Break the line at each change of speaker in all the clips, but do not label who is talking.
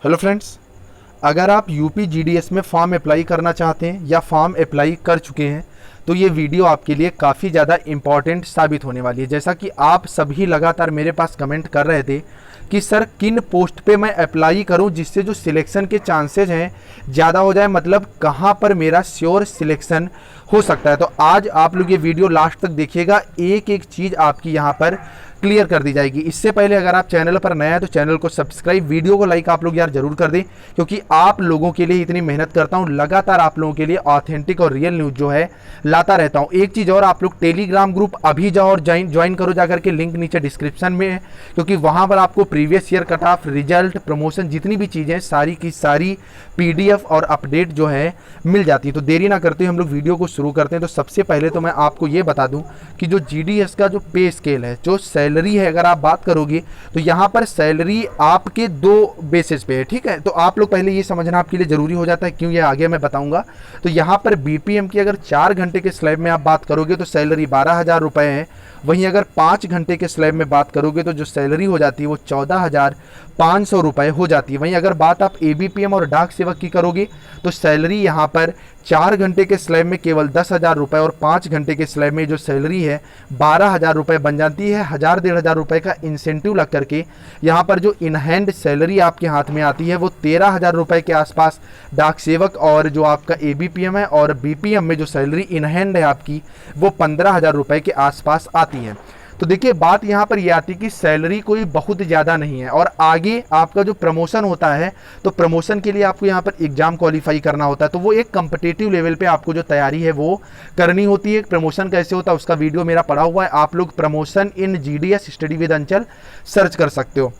Hello friends, अगर आप UP GDS में फॉर्म अप्लाई करना चाहते हैं या फॉर्म अप्लाई कर चुके हैं तो ये वीडियो आपके लिए काफ़ी ज़्यादा इम्पॉर्टेंट साबित होने वाली है। जैसा कि आप सभी लगातार मेरे पास कमेंट कर रहे थे कि सर किन पोस्ट पे मैं अप्लाई करूं जिससे जो सिलेक्शन के चांसेस हैं ज़्यादा हो जाए, मतलब कहां पर मेरा श्योर सिलेक्शन हो सकता है। तो आज आप लोग ये वीडियो लास्ट तक देखिएगा, एक एक चीज़ आपकी यहाँ पर क्लियर कर दी जाएगी। इससे पहले अगर आप चैनल पर नया है तो चैनल को सब्सक्राइब, वीडियो को लाइक आप लोग यार जरूर कर दें, क्योंकि आप लोगों के लिए इतनी मेहनत करता हूं, लगातार आप लोगों के लिए ऑथेंटिक और रियल न्यूज़ जो है लाता रहता हूं। एक चीज़ और, आप लोग टेलीग्राम ग्रुप अभी जाओ और ज्वाइन करो जाकर के, लिंक नीचे डिस्क्रिप्शन में है, क्योंकि वहां पर आपको previous year cut off, result, promotion, जितनी भी चीज़ें सारी की सारी PDF और अपडेट जो है मिल जाती है। तो देरी ना करते हम लोग वीडियो को शुरू करते हैं। तो सबसे पहले तो मैं आपको ये बता दूं कि जो GDS का जो पे स्केल है, जो सैलरी है, अगर आप बात करोगे तो यहाँ पर सैलरी आपके दो बेसिस पे है, ठीक है। तो आप लोग पहले ये समझना आपके लिए ज़रूरी हो जाता है, क्यों, ये आगे मैं बताऊंगा। तो यहाँ पर BPM की अगर 4 घंटे के स्लैब में आप बात करोगे तो सैलरी 12,000 रुपये है। वहीं अगर 5 घंटे के स्लैब में बात करोगे तो जो सैलरी हो जाती है वो 14,500 रुपये हो जाती है। वहीं अगर बात आप ABPM और डाक सेवक की करोगे तो सैलरी यहाँ पर 4 घंटे के स्लैब में केवल 10,000 रुपये और 5 घंटे के स्लैब में जो सैलरी है 12,000 रुपये बन जाती है। 1,000-1,500 रुपये का इंसेंटिव लग करके यहाँ पर जो इन हैंड सैलरी आपके हाथ में आती है वो 13,000 रुपये के आसपास डाक सेवक, और जो आपका ABPM है और BPM में जो सैलरी इन हैंड है आपकी वो 15,000 रुपये के आसपास आती है। तो देखिए, बात यहाँ पर यह आती है कि सैलरी कोई बहुत ज़्यादा नहीं है, और आगे आपका जो प्रमोशन होता है तो प्रमोशन के लिए आपको यहाँ पर एग्ज़ाम क्वालिफाई करना होता है। तो वो एक कम्पिटिटिव लेवल पे आपको जो तैयारी है वो करनी होती है। प्रमोशन कैसे होता है उसका वीडियो मेरा पड़ा हुआ है, आप लोग promotion in GDS study with अंचल सर्च कर सकते हो।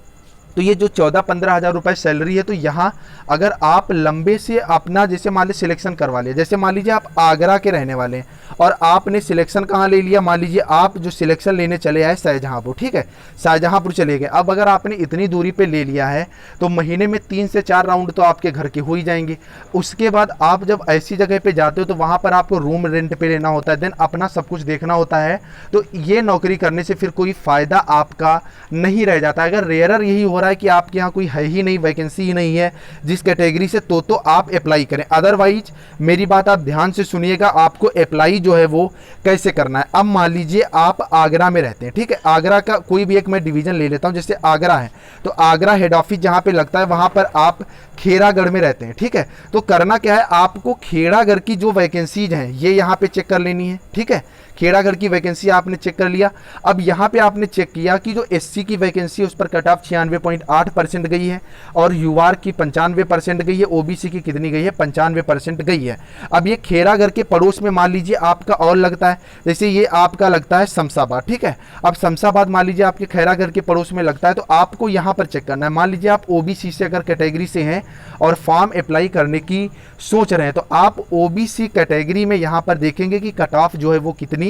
तो ये जो 14-15 हज़ार रुपये सैलरी है, तो यहाँ अगर आप लंबे से अपना, जैसे मान लीजिए सिलेक्शन करवा लिया, जैसे मान लीजिए आप आगरा के रहने वाले हैं और आपने सिलेक्शन कहाँ ले लिया, मान लीजिए आप जो सिलेक्शन लेने चले आए शाहजहाँपुर, ठीक है, शाहजहाँपुर चले गए। अब अगर आपने इतनी दूरी पे ले लिया है तो महीने में 3 से 4 राउंड तो आपके घर के हो ही जाएंगे। उसके बाद आप जब ऐसी जगह पे जाते हो तो वहाँ पर आपको रूम रेंट पे लेना होता है, देन अपना सब कुछ देखना होता है। तो ये नौकरी करने से फिर कोई फ़ायदा आपका नहीं रह जाता। अगर रेयरर यही हो रहा है कि आपके यहाँ कोई है ही नहीं, वैकेंसी ही नहीं है जिस कैटेगरी से, तो आप अप्लाई करें। अदरवाइज मेरी बात आप ध्यान से सुनिएगा, आपको अप्लाई जो है वो कैसे करना है। अब मान लीजिए आप आगरा में रहते हैं, ठीक है, आगरा का कोई भी एक मैं डिवीजन ले लेता हूं, जैसे आगरा है तो आगरा हेड ऑफिस जहां पे लगता है वहां पर आप खेड़ागढ़ में रहते हैं, ठीक है। तो करना क्या है, आपको खेड़ागढ़ की जो वैकेंसीज हैं ये यहाँ पे चेक कर लेनी है, ठीक है। खेड़ागढ़ की वैकेंसी आपने चेक कर लिया। अब यहाँ पे आपने चेक किया कि जो SC की वैकेंसी है उस पर कट ऑफ 96.8% गई है और UR की 95% गई है, OBC की कितनी गई है, 95% गई है। अब ये खेड़ागढ़ के पड़ोस में मान लीजिए आपका और लगता है, जैसे ये आपका लगता है शमशाबाद, ठीक है। अब शमशाबाद मान लीजिए आपके खेड़ागढ़ के पड़ोस में लगता है, तो आपको यहाँ पर चेक करना है। मान लीजिए आप OBC से अगर कैटेगरी से हैं और फॉर्म अप्लाई करने की सोच रहे हैं तो आप OBC कैटेगरी में यहाँ पर देखेंगे कि कट ऑफ जो है वो कितनी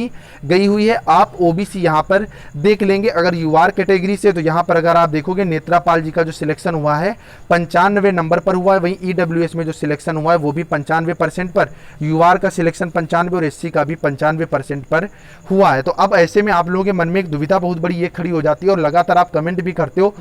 गई हुई है। आप OBC यहाँ पर देख लेंगे। अगर UR कैटेगरी से तो यहाँ पर अगर आप देखोगे नेत्रापाल जी का जो सिलेक्शन हुआ है 95 नंबर पर हुआ है। वहीं EWS में जो सिलेक्शन हुआ है वो भी 95% पर, UR का सिलेक्शन 95 और SC का भी 95% पर हुआ है। तो अब ऐसे में आप लोगों के मन में एक दुविधा बहुत बड़ी ये खड़ी हो जाती है, और लगातार आप कमेंट भी करते हो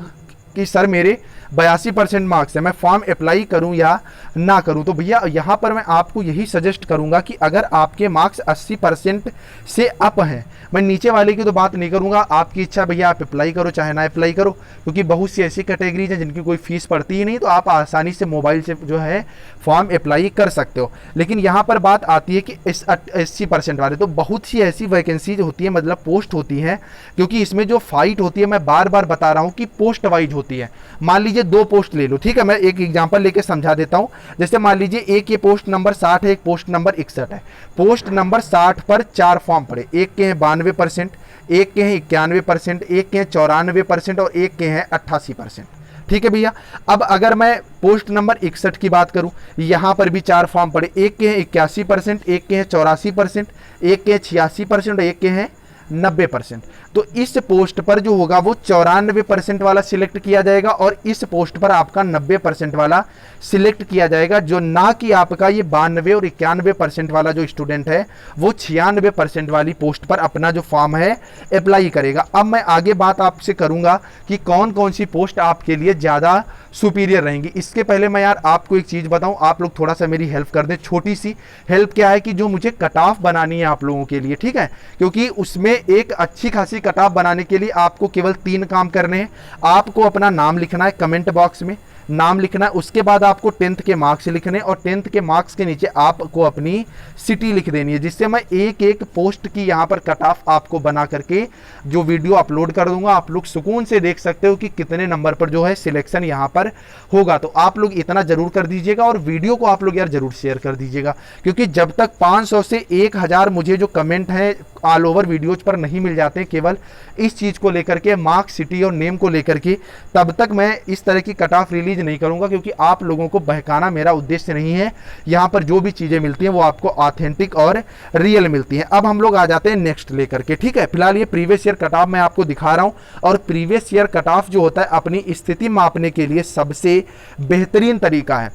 कि सर मेरे 82% मार्क्स है, मैं फॉर्म अप्लाई करूं या ना करूं। तो भैया यहाँ पर मैं आपको यही सजेस्ट करूंगा कि अगर आपके मार्क्स 80% से अप हैं, मैं नीचे वाले की तो बात नहीं करूंगा, आपकी इच्छा भैया आप अप्लाई करो चाहे ना अप्लाई करो, क्योंकि बहुत सी ऐसी कैटेगरीज हैं जिनकी कोई फीस पड़ती ही नहीं, तो आप आसानी से मोबाइल से जो है फॉर्म अप्लाई कर सकते हो। लेकिन यहाँ पर बात आती है कि 80% वाले, तो बहुत सी ऐसी वैकेंसीज होती है, मतलब पोस्ट होती हैं, क्योंकि इसमें जो फाइट होती है, मैं बार बार बता रहा हूँ कि पोस्ट वाइज होती है। मान लीजिए 2 पोस्ट ले लो, ठीक है, मैं एक एग्जांपल लेके समझा देता हूं। जैसे मान लीजिए एक ये पोस्ट नंबर 60 है, एक पोस्ट नंबर 61 है। पोस्ट नंबर 60 पर 4 फॉर्म पड़े, एक के हैं 92%, एक के हैं 91%, एक के हैं 94% और एक के हैं 88%, ठीक है भैया। अब अगर मैं पोस्ट नंबर 61 की बात करूं, यहां पर भी 4 फॉर्म पड़े, एक के हैं 81%, एक के हैं 84%, एक के हैं 86% और एक के हैं 90%। तो इस पोस्ट पर जो होगा वो 94% वाला सिलेक्ट किया जाएगा और इस पोस्ट पर आपका 90% वाला सिलेक्ट किया जाएगा, जो ना कि आपका ये 92 और 91% वाला जो स्टूडेंट है वो 96% वाली पोस्ट पर अपना जो फॉर्म है अप्लाई करेगा। अब मैं आगे बात आपसे करूंगा कि कौन कौन सी पोस्ट आपके लिए ज़्यादा सुपीरियर रहेंगी। इसके पहले मैं यार आपको एक चीज़ बताऊं, आप लोग थोड़ा सा मेरी हेल्प कर दें। छोटी सी हेल्प क्या है कि जो मुझे कट ऑफ बनानी है आप लोगों के लिए, ठीक है, क्योंकि उसमें एक अच्छी खासी कट ऑफ बनाने के लिए आपको केवल 3 काम करने हैं। आपको अपना नाम लिखना है, कमेंट बॉक्स में नाम लिखना है, उसके बाद आपको 10th के मार्क्स लिखने और 10th के मार्क्स के नीचे आपको अपनी सिटी लिख देनी है, जिससे मैं एक एक पोस्ट की यहाँ पर कट ऑफ आपको बना करके जो वीडियो अपलोड कर दूंगा। आप लोग सुकून से देख सकते हो कि कितने नंबर पर जो है सिलेक्शन यहाँ पर होगा। तो आप लोग इतना जरूर कर दीजिएगा और वीडियो को आप लोग यार जरूर शेयर कर दीजिएगा, क्योंकि जब तक 500 से 1000 मुझे जो कमेंट है ऑल ओवर वीडियोज पर नहीं मिल जाते केवल इस चीज़ को लेकर के, मार्क्स, सिटी और नेम को लेकर के, तब तक मैं इस तरह की कट ऑफ रिलीज नहीं करूंगा, क्योंकि आप लोगों को बहकाना मेरा उद्देश्य नहीं है। यहाँ पर जो भी चीज़ें मिलती हैं वो आपको ऑथेंटिक और रियल मिलती हैं। अब हम लोग आ जाते हैं नेक्स्ट लेकर के, ठीक है। फिलहाल ये प्रीवियस ईयर कट ऑफ मैं आपको दिखा रहा हूँ, और प्रीवियस ईयर कट ऑफ जो होता है अपनी स्थिति मापने के लिए सबसे बेहतरीन तरीका है।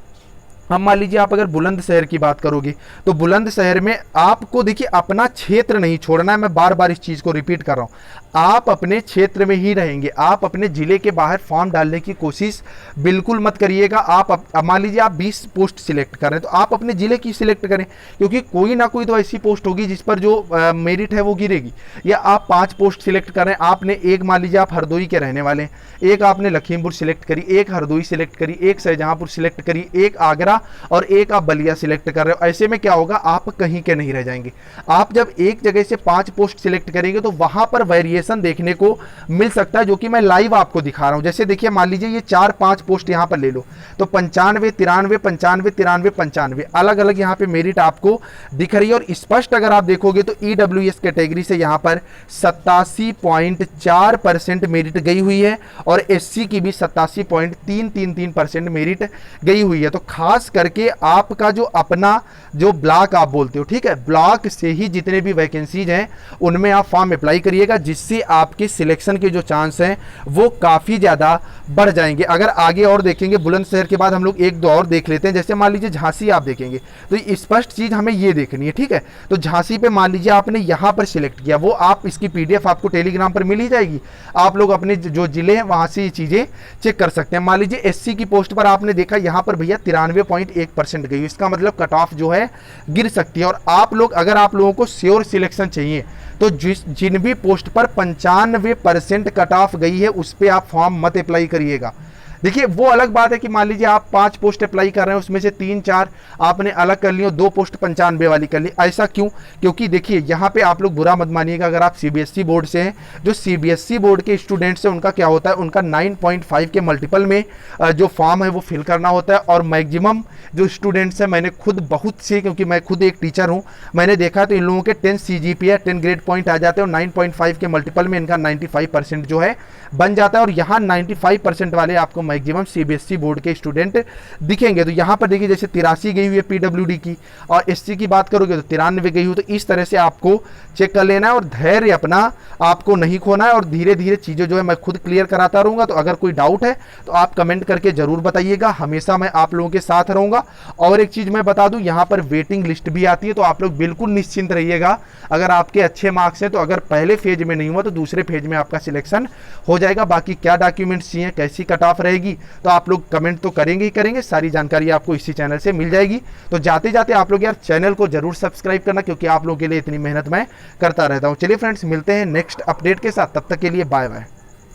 हम मान लीजिए आप अगर बुलंदशहर की बात करोगे तो बुलंदशहर में आपको देखिए अपना क्षेत्र नहीं छोड़ना है। मैं बार बार इस चीज़ को रिपीट कर रहा हूँ, आप अपने क्षेत्र में ही रहेंगे। आप अपने जिले के बाहर फॉर्म डालने की कोशिश बिल्कुल मत करिएगा। आप मान लीजिए आप 20 पोस्ट सिलेक्ट कर रहे हैं तो आप अपने जिले की सिलेक्ट करें, क्योंकि कोई ना कोई तो ऐसी पोस्ट होगी जिस पर जो मेरिट है वो गिरेगी। या आप 5 पोस्ट सिलेक्ट कर रहे हैं, आपने एक मान लीजिए आप हरदोई के रहने वाले हैं, एक आपने लखीमपुर सिलेक्ट करी, एक हरदोई सिलेक्ट करी, एक शाहजहांपुर सिलेक्ट करी, एक आगरा और एक आप बलिया सिलेक्ट कर रहे हो। ऐसे में क्या होगा, आप कहीं के नहीं रह जाएंगे। आप जब एक जगह से 5 पोस्ट सिलेक्ट करेंगे तो वहां पर वेरिएशन देखने को मिल सकता है, जो कि मैं लाइव आपको दिखा रहा हूं। जैसे देखिए मान लीजिए ये 4-5 पोस्ट यहां पर ले लो तो 95, 93, 95, 93, 95 अलग अलग यहां पे मेरिट आपको दिख रही है। और स्पष्ट अगर आप देखोगे तो ईडब्ल्यूएस कैटेगरी से यहां पर 87.4% मेरिट गई हुई है और एससी की भी 87.333% मेरिट गई हुई है। तो खास करके आपका जो अपना जो ब्लॉक आप बोलते हो, ठीक है, ब्लॉक से ही जितने भी वैकेंसीज हैं उनमें आप फॉर्म अप्लाई करिएगा, जिससे आपके सिलेक्शन के जो चांस हैं वो काफ़ी ज़्यादा बढ़ जाएंगे। अगर आगे और देखेंगे बुलंदशहर के बाद हम लोग 1-2 और देख लेते हैं। जैसे मान लीजिए झांसी आप देखेंगे तो स्पष्ट चीज़ हमें ये देखनी है, ठीक है। तो झांसी पे मान लीजिए आपने यहाँ पर सिलेक्ट किया, वो आप इसकी PDF आपको टेलीग्राम पर मिल ही जाएगी। आप लोग अपने जो जिले हैं वहाँ से ये चीज़ें चेक कर सकते हैं। मान लीजिए SC की पोस्ट पर आपने देखा यहाँ पर भैया 93.1% गई, इसका मतलब कट ऑफ जो है गिर सकती है। और आप लोग अगर आप लोगों को श्योर सिलेक्शन चाहिए तो जिन भी पोस्ट पर 95% कट ऑफ गई है उस पर आप फॉर्म मत अप्लाई करिएगा। देखिए वो अलग बात है कि मान लीजिए आप 5 पोस्ट अप्लाई कर रहे हैं, उसमें से 3-4 आपने अलग कर ली और 2 पोस्ट 95 वाली कर ली। ऐसा क्यों? क्योंकि देखिए यहाँ पे आप लोग बुरा मत मानिएगा, अगर आप CBSE बोर्ड से हैं, जो CBSE बोर्ड के स्टूडेंट्स हैं उनका क्या होता है, उनका 9.5 के मल्टीपल में जो फॉर्म है वो फिल करना होता है। और मैक्सिमम जो स्टूडेंट्स हैं, मैंने खुद बहुत से, क्योंकि मैं खुद एक टीचर हूँ, मैंने देखा तो इन लोगों के 10 CGPA 10 ग्रेड पॉइंट आ जाते हैं और 9.5 के मल्टीपल में इनका 95% जो है बन जाता है। और यहाँ 95% वाले आपको मैक्सिमम CBSE बोर्ड के स्टूडेंट दिखेंगे। तो यहाँ पर देखिए जैसे 83 गई हुई है PWD की, और SC की बात करोगे तो 93 गई हुई। तो इस तरह से आपको चेक कर लेना है और धैर्य अपना आपको नहीं खोना है, और धीरे धीरे चीज़ें जो है मैं खुद क्लियर कराता रहूँगा। तो अगर कोई डाउट है तो आप कमेंट करके ज़रूर बताइएगा, हमेशा मैं आप लोगों के साथ रहूँगा। और एक चीज़ मैं बता दूँ, यहाँ पर वेटिंग लिस्ट भी आती है, तो आप लोग बिल्कुल निश्चिंत रहिएगा। अगर आपके अच्छे मार्क्स हैं तो अगर पहले फेज में नहीं हुआ तो दूसरे फेज में आपका सिलेक्शन हो जाएगा। बाकी क्या डॉक्यूमेंट्स चाहिए, कैसी कट ऑफ रहेगी, तो आप लोग कमेंट तो करेंगे ही करेंगे। सारी जानकारी आपको इसी चैनल से मिल जाएगी। तो जाते जाते आप लोग यार चैनल को जरूर सब्सक्राइब करना, क्योंकि आप लोगों के लिए इतनी मेहनत मैं करता रहता हूँ। चलिए फ्रेंड्स, मिलते हैं नेक्स्ट अपडेट के साथ, तब तक के लिए बाय बाय।